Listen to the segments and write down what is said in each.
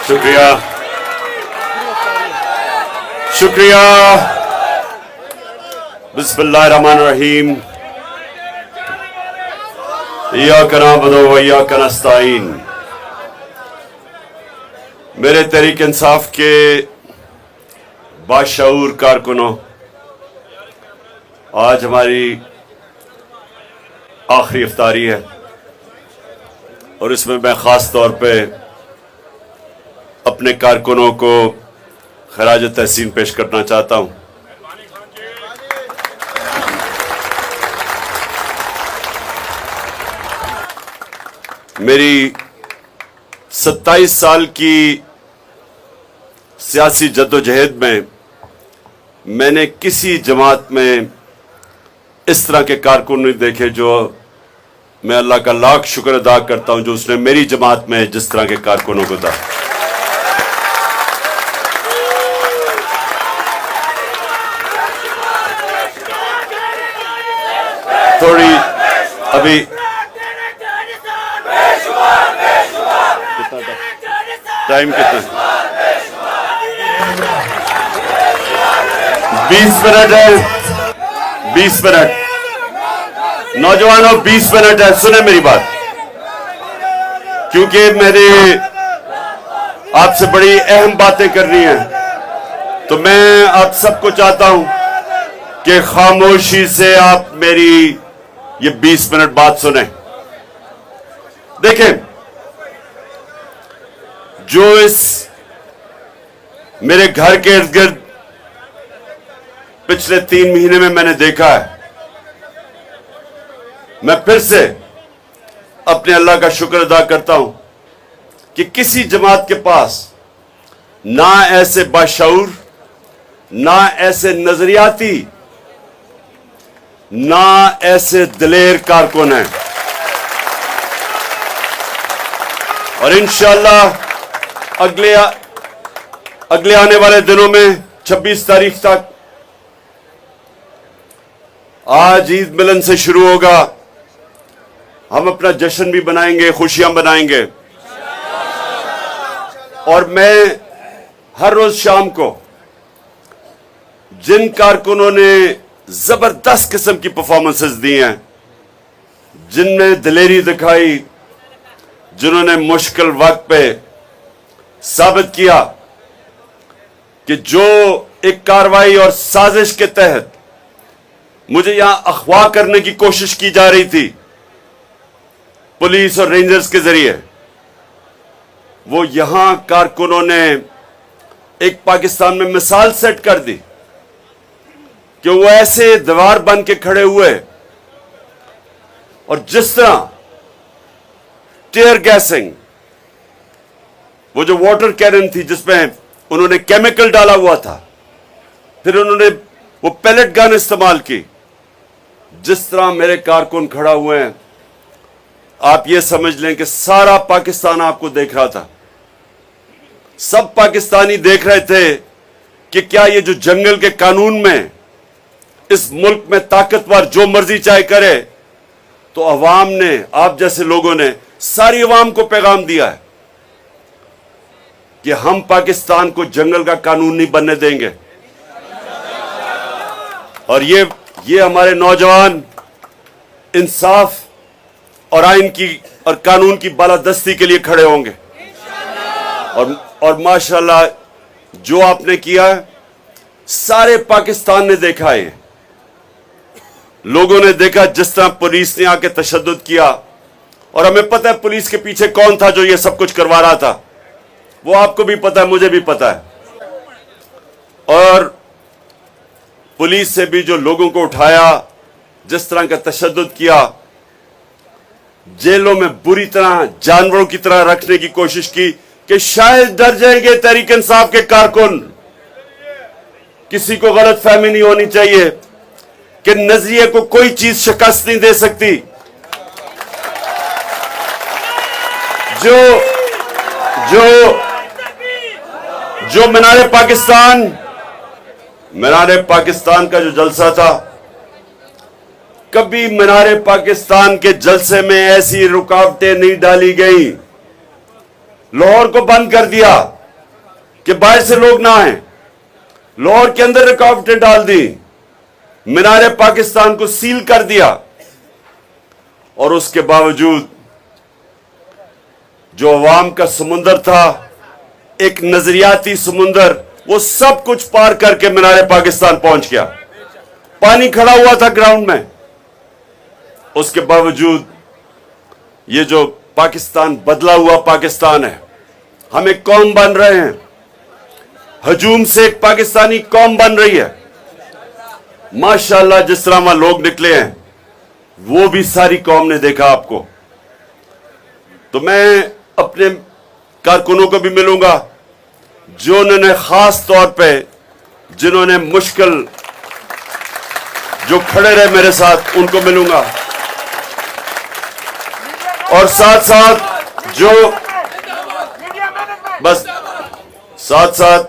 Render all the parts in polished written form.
शुक्रिया शुक्रिया। बिस्मिल्लाहिर्रहमानिर्रहीम। इय्याका नअबुदु व इय्याका नस्तईन। मेरे तहरीक इंसाफ के बाशऊर कारकुनों, आज हमारी आखिरी इफ्तारी है और इसमें मैं ख़ास तौर पे अपने कारकुनों को खराज तहसीन पेश करना चाहता हूं। मेरी 27 साल की सियासी जद्दोजहद में मैंने किसी जमात में इस तरह के कारकुन नहीं देखे, जो मैं अल्लाह का लाख शुक्र अदा करता हूं जो उसने मेरी जमात में जिस तरह के कारकुनों को दा। थोड़ी अभी टाइम कितना? 20 मिनट है। 20 मिनट नौजवानों, 20 मिनट है। सुने मेरी बात, क्योंकि मैंने आपसे बड़ी अहम बातें करनी है, तो मैं आप सबको चाहता हूं कि खामोशी से आप मेरी ये 20 मिनट बात सुने। देखें, जो इस मेरे घर के इर्द गिर्द पिछले 3 महीने में मैंने देखा है, मैं फिर से अपने अल्लाह का शुक्र अदा करता हूं कि किसी जमात के पास ना ऐसे बाशऊर, ना ऐसे नजरियाती, ना ऐसे दिलेर कारकुन हैं। और इंशाअल्लाह अगले आने वाले दिनों में 26 तारीख तक, आज ईद मिलन से शुरू होगा, हम अपना जश्न भी बनाएंगे, खुशियां बनाएंगे। और मैं हर रोज शाम को जिन कारकुनों ने जबरदस्त किस्म की परफॉर्मेंसेस दी हैं, जिनमें दिलेरी दिखाई, जिन्होंने मुश्किल वक्त पे साबित किया कि जो एक कार्रवाई और साजिश के तहत मुझे यहां अगवा करने की कोशिश की जा रही थी पुलिस और रेंजर्स के जरिए, वो यहां कारकुनों ने एक पाकिस्तान में मिसाल सेट कर दी कि वो ऐसे दीवार बन के खड़े हुए और जिस तरह टीयर गैसिंग, वो जो वाटर कैनन थी जिसमें उन्होंने केमिकल डाला हुआ था, फिर उन्होंने वो पैलेट गन इस्तेमाल की, जिस तरह मेरे कारकुन खड़ा हुए हैं, आप ये समझ लें कि सारा पाकिस्तान आपको देख रहा था। सब पाकिस्तानी देख रहे थे कि क्या ये जो जंगल के कानून में इस मुल्क में ताकतवर जो मर्जी चाहे करे, तो अवाम ने, आप जैसे लोगों ने, सारी अवाम को पैगाम दिया है कि हम पाकिस्तान को जंगल का कानून नहीं बनने देंगे। और ये हमारे नौजवान इंसाफ और आइन की और कानून की बालादस्ती के लिए खड़े होंगे। और माशाल्लाह जो आपने किया है, सारे पाकिस्तान ने देखा है, लोगों ने देखा जिस तरह पुलिस ने आके तशद्दुद किया। और हमें पता है पुलिस के पीछे कौन था जो ये सब कुछ करवा रहा था, वो आपको भी पता है, मुझे भी पता है। और पुलिस से भी जो लोगों को उठाया, जिस तरह का तशद्दुद किया, जेलों में बुरी तरह जानवरों की तरह रखने की कोशिश की कि शायद डर जाएंगे तहरीक इंसाफ के कारकुन। किसी को गलत फहमी नहीं होनी चाहिए कि नजरिए को कोई चीज शिकस्त नहीं दे सकती। जो जो जो मीनारे पाकिस्तान का जो जलसा था, कभी मीनारे पाकिस्तान के जलसे में ऐसी रुकावटें नहीं डाली गई। लाहौर को बंद कर दिया, कि बाहर से लोग ना आए, लाहौर के अंदर रुकावटें डाल दी, मीनार पाकिस्तान को सील कर दिया, और उसके बावजूद जो अवाम का समुंदर था, एक नजरियाती समुंदर, वो सब कुछ पार करके मीनार पाकिस्तान पहुंच गया। पानी खड़ा हुआ था ग्राउंड में, उसके बावजूद ये जो पाकिस्तान बदला हुआ पाकिस्तान है, हम एक कौम बन रहे हैं, हजूम से एक पाकिस्तानी कौम बन रही है। माशाअल्लाह जिस तरह वहां लोग निकले हैं, वो भी सारी कौम ने देखा आपको। तो मैं अपने कारकुनों को भी मिलूंगा, जो उन्होंने खास तौर पे, जिन्होंने मुश्किल जो खड़े रहे मेरे साथ, उनको मिलूंगा, और साथ साथ जो बस साथ साथ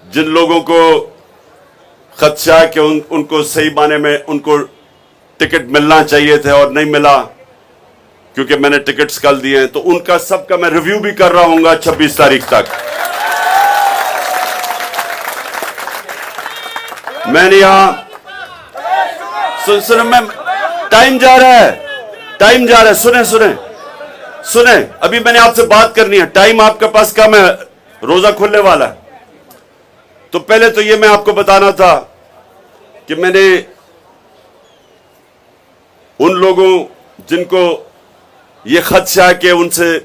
जिन लोगों को खदशा है कि उनको सही माने में उनको टिकट मिलना चाहिए थे और नहीं मिला, क्योंकि मैंने टिकट्स कल दिए हैं, तो उनका सबका मैं रिव्यू भी कर रहा हूंगा 26 तारीख तक। मैंने यहां सुन मैं टाइम जा रहा है, टाइम जा रहा है, सुने सुने सुने, अभी मैंने आपसे बात करनी है, टाइम आपके पास कम है, रोजा खुलने वाला है। तो पहले तो ये मैं आपको बताना था कि मैंने उन लोगों जिनको ये खदशा है कि उनसे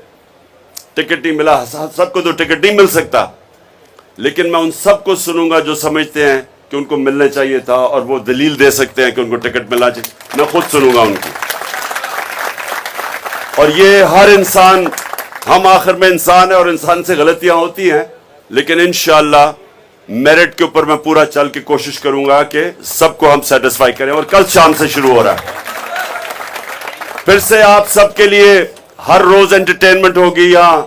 टिकट नहीं मिला, सबको तो टिकट नहीं मिल सकता, लेकिन मैं उन सबको सुनूंगा जो समझते हैं कि उनको मिलने चाहिए था और वो दलील दे सकते हैं कि उनको टिकट मिलना चाहिए। मैं खुद सुनूंगा उनकी। और ये हर इंसान, हम आखिर में इंसान है और इंसान से गलतियां होती हैं, लेकिन इंशाअल्लाह मेरिट के ऊपर मैं पूरा चल के कोशिश करूंगा कि सबको हम सेटिस्फाई करें। और कल शाम से शुरू हो रहा है, फिर से आप सबके लिए हर रोज एंटरटेनमेंट होगी, यहां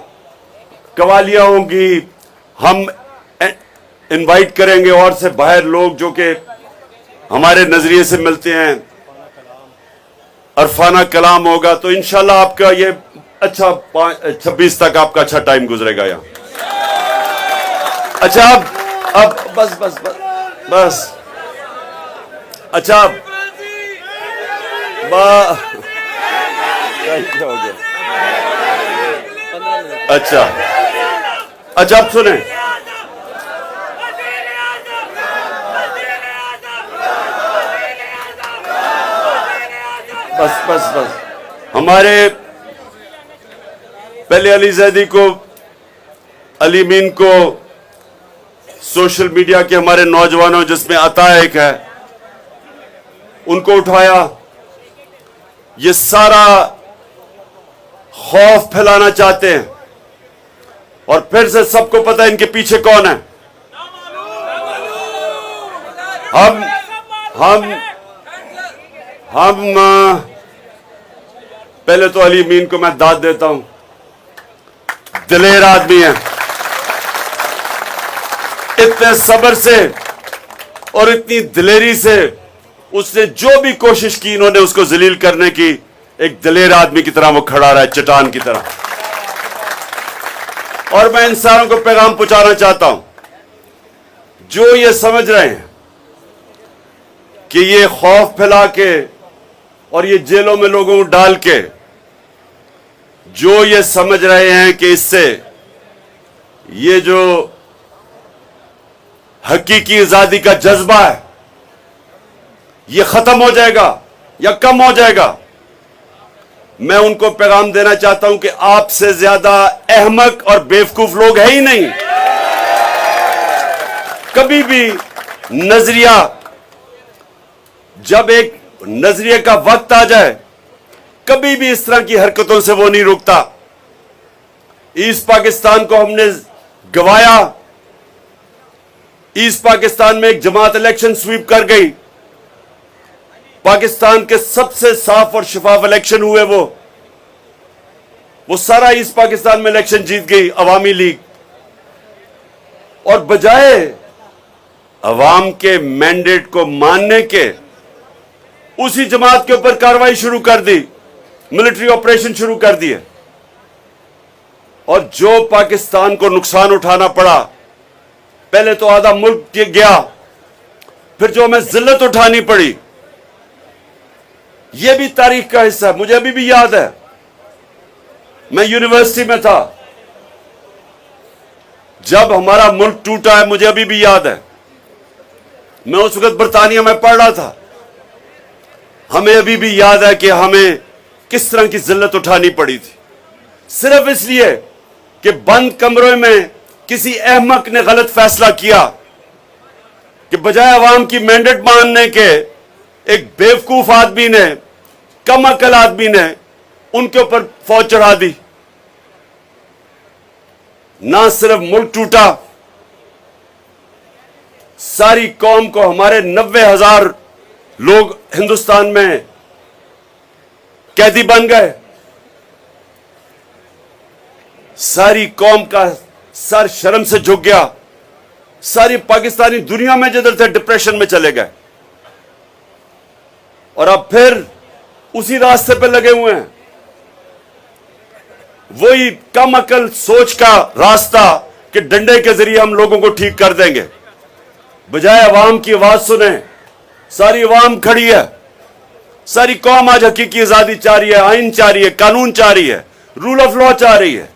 कवालियां होंगी, हम इनवाइट करेंगे और से बाहर लोग जो कि हमारे नजरिए से मिलते हैं, अरफाना कलाम होगा। तो इंशाल्लाह आपका ये अच्छा 26 तक आपका अच्छा टाइम गुजरेगा यहाँ। अच्छा अब बस बस बस बस अच्छा क्या हो गया? अच्छा अच्छा अब सुने, बस बस बस हमारे पहले अली जैदी को, अली मीन को, सोशल मीडिया के हमारे नौजवानों जिसमें अता एक है, उनको उठाया। ये सारा खौफ फैलाना चाहते हैं, और फिर से सबको पता है इनके पीछे कौन है। हम पहले तो अली मीन को मैं दाद देता हूं, दिलेर आदमी है, इतने सब्र से और इतनी दिलेरी से उसने जो भी कोशिश की, इन्होंने उसको जलील करने की, एक दिलेर आदमी की तरह वो खड़ा रहा है, चट्टान की तरह। और मैं इंसानों को पैगाम पहुंचाना चाहता हूं, जो ये समझ रहे हैं कि ये खौफ फैला के और ये जेलों में लोगों को डाल के, जो ये समझ रहे हैं कि इससे ये जो हकीकी आजादी का जज्बा है ये खत्म हो जाएगा या कम हो जाएगा, मैं उनको पैगाम देना चाहता हूं कि आपसे ज्यादा अहमक और बेवकूफ लोग है ही नहीं। कभी भी नजरिया, जब एक नजरिए का वक्त आ जाए, कभी भी इस तरह की हरकतों से वो नहीं रुकता। ईस्ट पाकिस्तान को हमने गवाया, ईस्ट पाकिस्तान में एक जमात इलेक्शन स्वीप कर गई, पाकिस्तान के सबसे साफ और शफाफ इलेक्शन हुए, वो सारा ईस्ट पाकिस्तान में इलेक्शन जीत गई अवामी लीग। और बजाय अवाम के मैंडेट को मानने के, उसी जमात के ऊपर कार्रवाई शुरू कर दी, मिलिट्री ऑपरेशन शुरू कर दिए। और जो पाकिस्तान को नुकसान उठाना पड़ा, पहले तो आधा मुल्क गया, फिर जो हमें जिल्लत उठानी पड़ी, यह भी तारीख का हिस्सा है। मुझे अभी भी याद है, मैं यूनिवर्सिटी में था जब हमारा मुल्क टूटा है। मुझे अभी भी याद है, मैं उस वक्त बरतानिया में पढ़ रहा था। हमें अभी भी याद है कि हमें किस तरह की जिल्लत उठानी पड़ी थी, सिर्फ इसलिए कि बंद कमरे में किसी अहमक ने गलत फैसला किया कि बजाय अवाम की मैंडेट मानने के एक बेवकूफ आदमी ने, कम अकल आदमी ने उनके ऊपर फौज चढ़ा दी। ना सिर्फ मुल्क टूटा, सारी कौम को, हमारे 90,000 लोग हिंदुस्तान में कैदी बन गए। सारी कौम का सर शर्म से झुक गया। सारी पाकिस्तानी दुनिया में जिधर थे डिप्रेशन में चले गए, और अब फिर उसी रास्ते पे लगे हुए हैं। वही कम अकल सोच का रास्ता कि डंडे के जरिए हम लोगों को ठीक कर देंगे, बजाय अवाम की आवाज सुने। सारी अवाम खड़ी है, सारी कौम आज हकीकी आजादी चाह रही है, आइन चाह रही है, कानून चाह रही है, रूल ऑफ लॉ चाह रही है।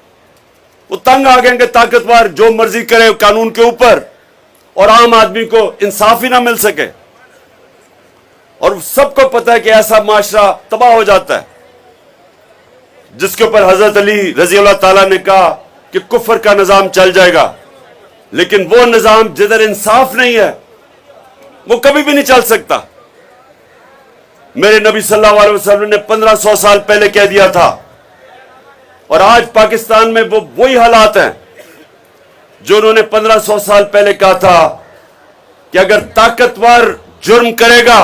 वो तंग आ गए कि ताकतवर जो मर्जी करे कानून के ऊपर, और आम आदमी को इंसाफ ही ना मिल सके। और सबको पता है कि ऐसा माशरा तबाह हो जाता है, जिसके ऊपर हजरत अली रजी अल्लाह ताला ने कहा कि कुफर का निजाम चल जाएगा। लेकिन वो निजाम जिधर इंसाफ नहीं है, वो कभी भी नहीं चल सकता। मेरे नबी सल्लल्लाहु अलैहि वसल्लम ने 1500 साल पहले कह दिया था, और आज पाकिस्तान में वो वही हालात हैं जो उन्होंने 1500 साल पहले कहा था कि अगर ताकतवर जुर्म करेगा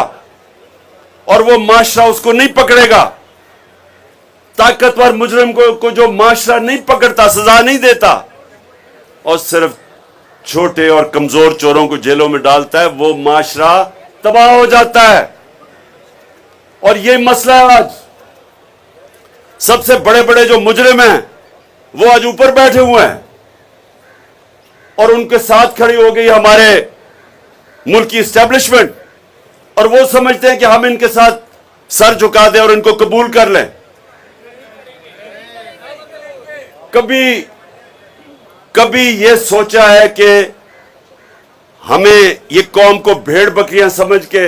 और वो माशरा उसको नहीं पकड़ेगा, ताकतवर मुजरिम को जो माशरा नहीं पकड़ता, सजा नहीं देता, और सिर्फ छोटे और कमजोर चोरों को जेलों में डालता है, वो माशरा तबाह हो जाता है। और ये मसला है आज। सबसे बड़े बड़े जो मुजरिम हैं वो आज ऊपर बैठे हुए हैं, और उनके साथ खड़ी हो गई हमारे मुल्क की एस्टेब्लिशमेंट, और वो समझते हैं कि हम इनके साथ सर झुका दें और इनको कबूल कर लें। कभी ये सोचा है कि हमें ये कौम को भेड़ बकरियां समझ के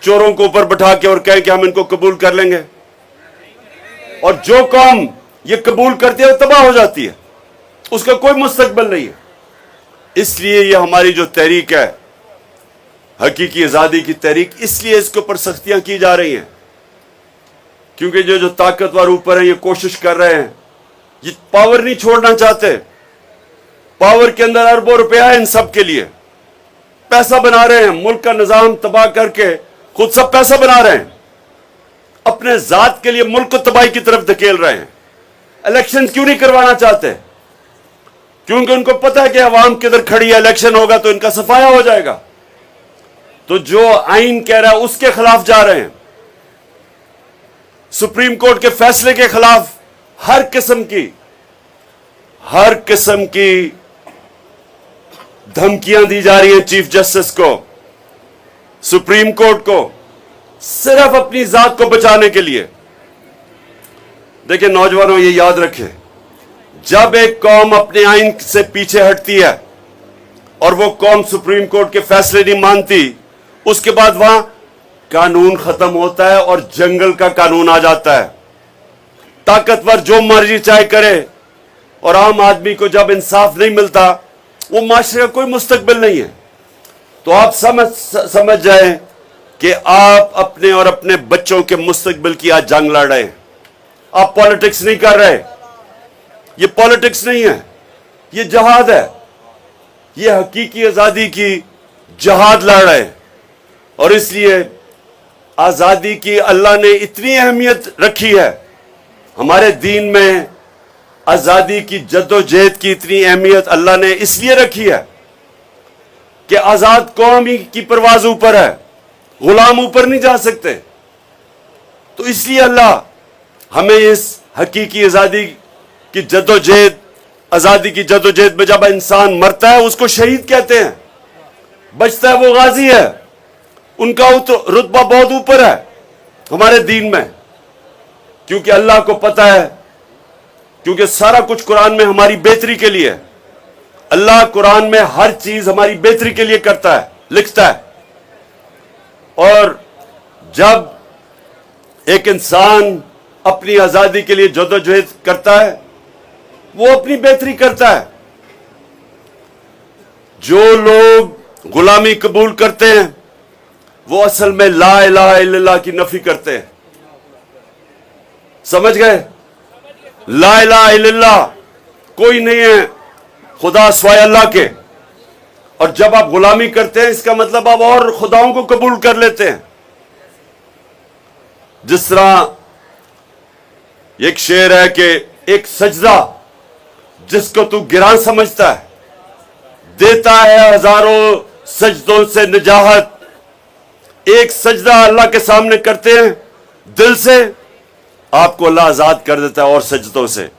चोरों को ऊपर बैठा के और कहें कि हम इनको कबूल कर लेंगे? और जो कौम ये कबूल करती है वो तबाह हो जाती है, उसका कोई मुस्तकबिल नहीं है। इसलिए ये हमारी जो तहरीक है, हकीकी आजादी की तहरीक, इसलिए इसके ऊपर सख्तियां की जा रही हैं, क्योंकि जो ताकतवर ऊपर हैं ये कोशिश कर रहे हैं, ये पावर नहीं छोड़ना चाहते। पावर के अंदर अरबों रुपया है इन सब के लिए, पैसा बना रहे हैं, मुल्क का निजाम तबाह करके खुद सब पैसा बना रहे हैं, अपने जात के लिए मुल्क को तबाही की तरफ धकेल रहे हैं। इलेक्शन क्यों नहीं करवाना चाहते? क्योंकि उनको पता है कि अवाम किधर खड़ी है, इलेक्शन होगा तो इनका सफाया हो जाएगा। तो जो आइन कह रहा है उसके खिलाफ जा रहे हैं, सुप्रीम कोर्ट के फैसले के खिलाफ हर किस्म की धमकियां दी जा रही हैं चीफ जस्टिस को, सुप्रीम कोर्ट को, सिर्फ अपनी जात को बचाने के लिए। देखिए नौजवानों, ये याद रखें, जब एक कौम अपने आइन से पीछे हटती है और वो कौम सुप्रीम कोर्ट के फैसले नहीं मानती, उसके बाद वहां कानून खत्म होता है और जंगल का कानून आ जाता है। ताकतवर जो मर्जी चाहे करे, और आम आदमी को जब इंसाफ नहीं मिलता, वो माशरे का कोई मुस्तकबिल नहीं है। तो आप समझ जाएं कि आप अपने और अपने बच्चों के मुस्तकबिल की आज जंग लड़ रहे हैं। आप पॉलिटिक्स नहीं कर रहे, ये पॉलिटिक्स नहीं है, ये जहाद है, ये हकीकी आजादी की जहाद लड़ रहे हैं। और इसलिए आजादी की अल्लाह ने इतनी अहमियत रखी है, हमारे दीन में आजादी की जद्दोजहद की इतनी अहमियत अल्लाह ने इसलिए रखी है कि आजाद कौम ही की परवाज ऊपर है, गुलाम ऊपर नहीं जा सकते। तो इसलिए अल्लाह हमें इस हकीकी आजादी की जद्दोजहद आजादी की जदोजहद में जब इंसान मरता है उसको शहीद कहते हैं, बचता है वो गाजी है। उनका रुतबा बहुत ऊपर है हमारे दीन में, क्योंकि अल्लाह को पता है, क्योंकि सारा कुछ कुरान में हमारी बेहतरी के लिए है। अल्लाह कुरान में हर चीज हमारी बेहतरी के लिए करता है, लिखता है। और जब एक इंसान अपनी आजादी के लिए जदोजहद करता है, वो अपनी बेहतरी करता है। जो लोग गुलामी कबूल करते हैं वो असल में ला इलाहा इल्लल्लाह की नफी करते हैं। समझ गए? ला इलाहा इल्लल्लाह कोई नहीं है खुदा सिवाय अल्लाह के। और जब आप गुलामी करते हैं इसका मतलब आप और खुदाओं को कबूल कर लेते हैं। जिस तरह एक शेर है कि एक सजदा जिसको तू गिरां समझता है देता है हजारों सजदों से निजाहत। एक सजदा अल्लाह के सामने करते हैं दिल से, आपको अल्लाह आजाद कर देता है और सजदों से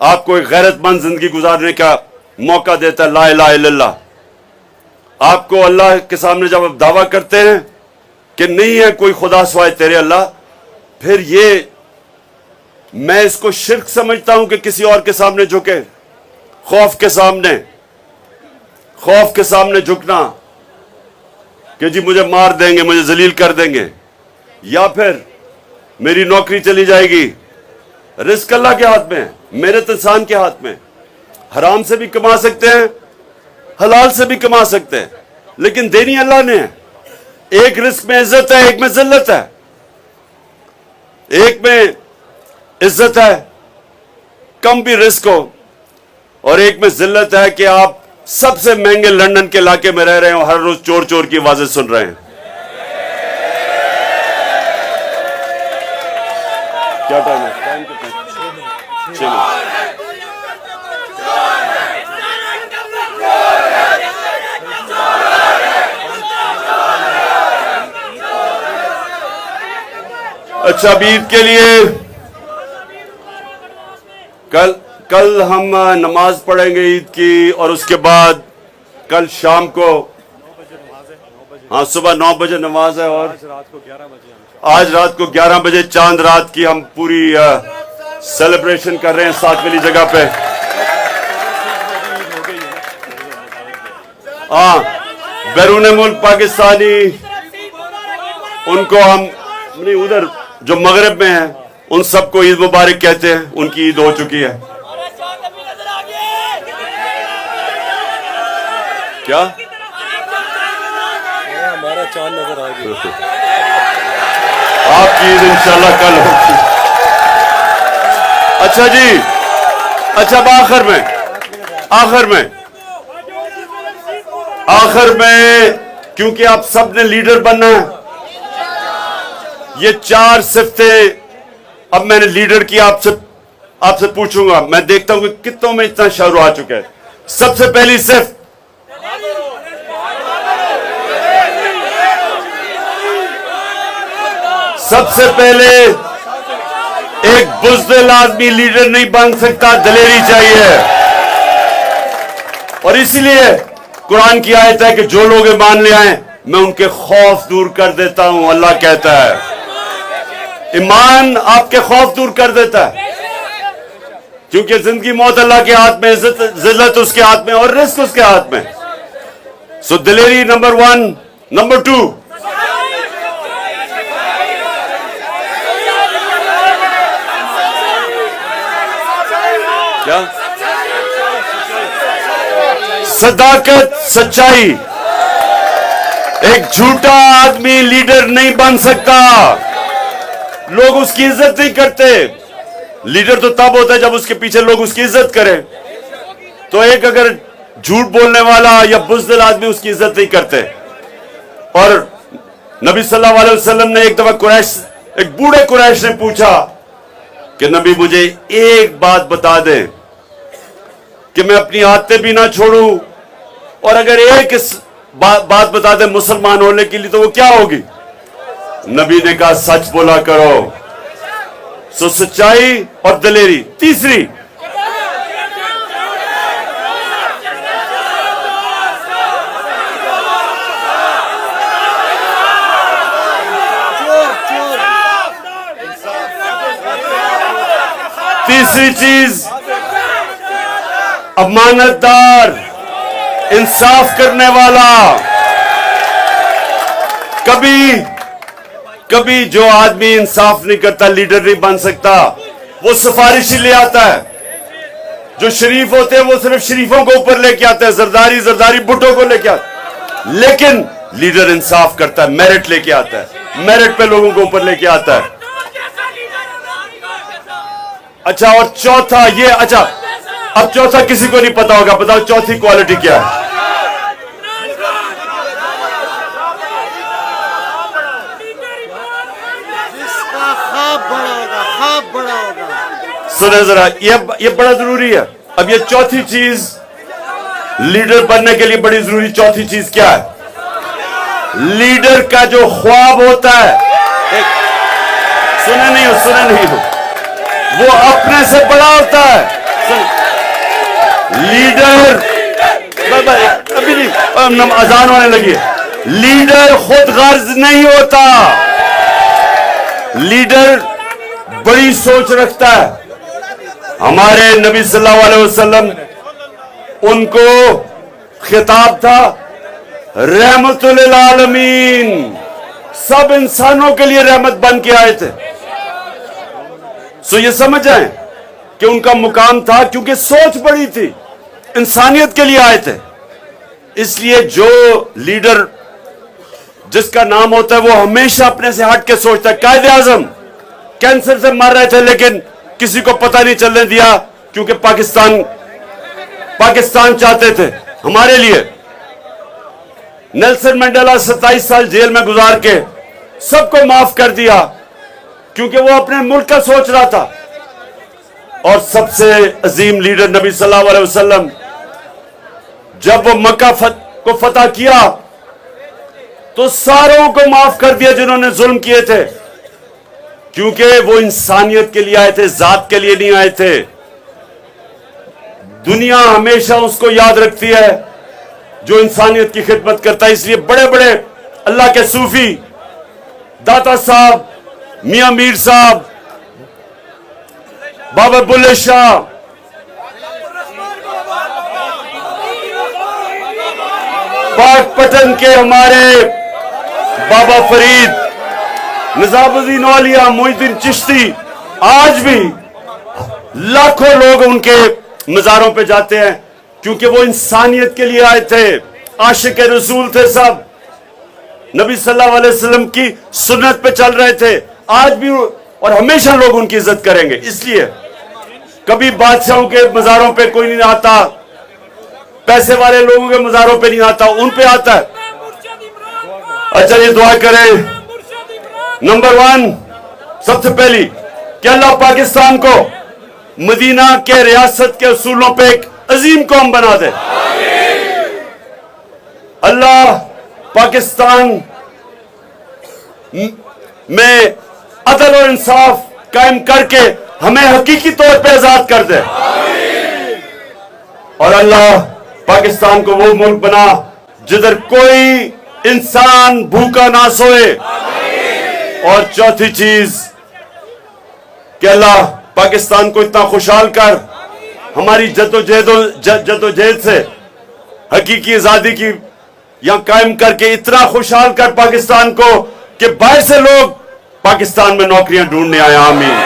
आपको एक गैरतमंद जिंदगी गुजारने का मौका देता है। ला इलाहा इल्लल्लाह। आपको अल्लाह के सामने जब आप दावा करते हैं कि नहीं है कोई खुदा सिवाय तेरे अल्लाह, फिर ये मैं इसको शिर्क समझता हूं कि किसी और के सामने झुके। खौफ के सामने झुकना कि जी मुझे मार देंगे, मुझे जलील कर देंगे, या फिर मेरी नौकरी चली जाएगी। रिस्क अल्लाह के हाथ में है, मेहनत इंसान के हाथ में। हराम से भी कमा सकते हैं, हलाल से भी कमा सकते हैं, लेकिन देनी अल्लाह ने है। एक रिस्क में इज्जत है, एक में जिल्लत है। एक में इज्जत है, कम भी रिस्क हो, और एक में जिल्लत है कि आप सबसे महंगे लंदन के इलाके में रह रहे हैं और हर रोज चोर चोर की आवाजें सुन रहे हैं। क्या टाइम है? टाइम कितना? अच्छा, अब ईद के लिए कल हम नमाज पढ़ेंगे ईद की, और उसके बाद कल शाम को, हाँ सुबह 9 बजे नमाज है, और आज रात को 11 बजे चांद रात की हम पूरी सेलिब्रेशन कर रहे हैं सात वाली जगह पे। हाँ, बैरून मुल्क पाकिस्तानी उनको हम नहीं, उधर जो मगरब में है उन सबको ईद मुबारक कहते हैं। उनकी ईद हो चुकी है। क्या हमारा चांद नजर आ गया। आपकी ईद इंशाल्लाह कल होगी। अच्छा जी, अच्छा अब आखिर में क्योंकि आप सब ने लीडर बनना है, ये 4 सिफ्तें अब मैंने लीडर की आपसे पूछूंगा। मैं देखता हूं कि कितनों में इतना शौर आ चुका है। सबसे पहली सिफ्त, सबसे पहले एक बुज़दिल आदमी लीडर नहीं बन सकता, दलेरी चाहिए। और इसीलिए कुरान की आयत है कि जो लोग ईमान ले आए मैं उनके खौफ दूर कर देता हूं। अल्लाह कहता है ईमान आपके खौफ दूर कर देता है, क्योंकि जिंदगी मौत अल्लाह के हाथ में, इज्जत जिल्लत उसके हाथ में और रिस्क उसके हाथ में। सो दिलेरी नंबर 1। नंबर 2, क्या? सदाकत, सच्चाई। एक झूठा आदमी लीडर नहीं बन सकता। लोग उसकी इज्जत नहीं करते। लीडर तो तब होता है जब उसके पीछे लोग उसकी इज्जत करें। तो एक अगर झूठ बोलने वाला या बुज़दिल आदमी उसकी इज्जत नहीं करते। और नबी सल्लल्लाहु अलैहि वसल्लम ने एक दफा एक बूढ़े कुरैश ने पूछा कि नबी मुझे एक बात बता दें कि मैं अपनी आदतें भी ना छोड़ूं, और अगर एक बात बता दें मुसलमान होने के लिए तो वो क्या होगी? नबी ने कहा सच बोला करो। सो सच्चाई और दलेरी। तीसरी, तीसरी चीज, अमानतदार, इंसाफ करने वाला। कभी जो आदमी इंसाफ नहीं करता लीडर नहीं बन सकता। वो सिफारिशी ले आता है। जो शरीफ होते हैं वो सिर्फ शरीफों को ऊपर लेके आते हैं, जरदारी भुट्टो को लेके आते। लेकिन लीडर इंसाफ करता है, मेरिट लेके आता है, मेरिट पे लोगों को ऊपर लेके आता है। अच्छा, और चौथा ये, अच्छा अब चौथा किसी को नहीं पता होगा, बताओ चौथी क्वालिटी क्या है? जिसका ख्वाब बड़ा होगा। सुने जरा, ये बड़ा जरूरी है। अब ये चौथी चीज लीडर बनने के लिए बड़ी जरूरी चौथी चीज क्या है? लीडर का जो ख्वाब होता है, सुने नहीं हो, वो अपने से बड़ा होता है। लीडर अभी नहीं, अजान होने लगी है। लीडर खुद गर्ज नहीं होता, लीडर बड़ी सोच रखता है। हमारे नबी सल्लल्लाहु अलैहि वसल्लम, उनको खिताब था रहमतुल लिल आलमीन, सब इंसानों के लिए रहमत बन के आए थे। सो ये समझ जाएं कि उनका मुकाम था, क्योंकि सोच बड़ी थी, इंसानियत के लिए आए थे। इसलिए जो लीडर जिसका नाम होता है वो हमेशा अपने से हट के सोचता है। कायदे आजम कैंसर से मर रहे थे, लेकिन किसी को पता नहीं चलने दिया, क्योंकि पाकिस्तान चाहते थे हमारे लिए। नेल्सन मंडेला 27 साल जेल में गुजार के सबको माफ कर दिया, क्योंकि वो अपने मुल्क का सोच रहा था। और सबसे अजीम लीडर नबी सल्लल्लाहु अलैहि वसल्लम, जब वो मक्का को फतह किया तो सारों को माफ कर दिया जिन्होंने जुल्म किए थे, क्योंकि वो इंसानियत के लिए आए थे, जात के लिए नहीं आए थे। दुनिया हमेशा उसको याद रखती है जो इंसानियत की खिदमत करता है। इसलिए बड़े बड़े अल्लाह के सूफी, दाता साहब, मियां मीर साहब, बाबा बुल्ले शाह, पाकपटन के हमारे बाबा फरीद, निजामुद्दीन औलिया, मोइनुद्दीन चिश्ती, आज भी लाखों लोग उनके मज़ारों पे जाते हैं, क्योंकि वो इंसानियत के लिए आए थे, आशिक रसूल थे सब, नबी सल्लल्लाहु अलैहि वसल्लम की सुन्नत पे चल रहे थे। आज भी और हमेशा लोग उनकी इज्जत करेंगे। इसलिए कभी बादशाहों के मज़ारों पे कोई नहीं आता, पैसे वाले लोगों के मज़ारों पे नहीं आता, उन पे आता है। अच्छा, ये दुआ करें। नंबर 1, सबसे पहली कि अल्लाह पाकिस्तान को मदीना के रियासत के असूलों पे एक अजीम कौम बना दे। अल्लाह पाकिस्तान में अदल और इंसाफ कायम करके हमें हकीकी तौर पे आजाद कर दे। और अल्लाह पाकिस्तान को वो मुल्क बना जिधर कोई इंसान भूखा ना सोए। और चौथी चीज कि अल्लाह पाकिस्तान को इतना खुशहाल कर, हमारी जद्दोजहद से हकीकी आजादी की यहां कायम करके इतना खुशहाल कर पाकिस्तान को कि बाहर से लोग पाकिस्तान में नौकरियां ढूंढने आए। आमीन।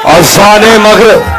अज़ान मग़रिब।